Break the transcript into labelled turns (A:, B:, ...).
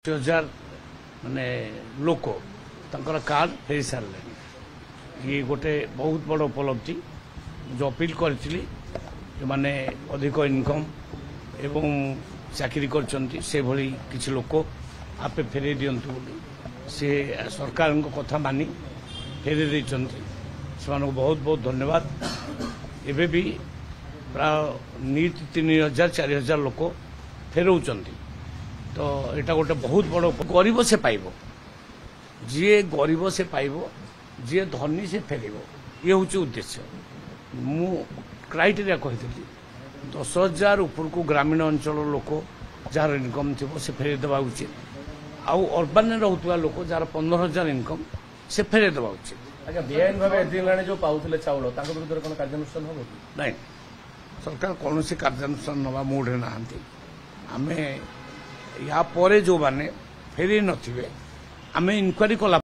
A: हजार माने लोक तंकर कार्ड फेरी सारे ये गोटे बहुत बड़ उपलब्धि जो अपील करी माने अधिक इनकम एवं चाकरी कर भली किसी लोक आपे फेरे दिंतु से सरकार कथा मानी फेरे देइचंती से बहुत बहुत धन्यवाद। एबे भी प्राय नीति 3000-4000 लोक फेरौचंती तो यहाँ गोटे बहुत बड़ गरीब से पाइब जी गरीब से पाइब जी धनी से फेर ये हूँ उद्देश्य मु क्राइटेरिया कही 10,000 ऊपर को ग्रामीण अंचल लोक जार इनकम थी से फेर देवा उचित आउ अर्बान रोकवा लोक जार 15,000 इनकम से फेर देवा उचित।
B: अच्छा बेआईन भाव जो पाऊले चाउल विरुद्ध कौन कार्यानुष्ठान हम
A: ना सरकार कौन से कार्यानुष्ठान नवा मूड ना आमे या परे जो माने फेरी नथिबे आमे इनक्वारी कला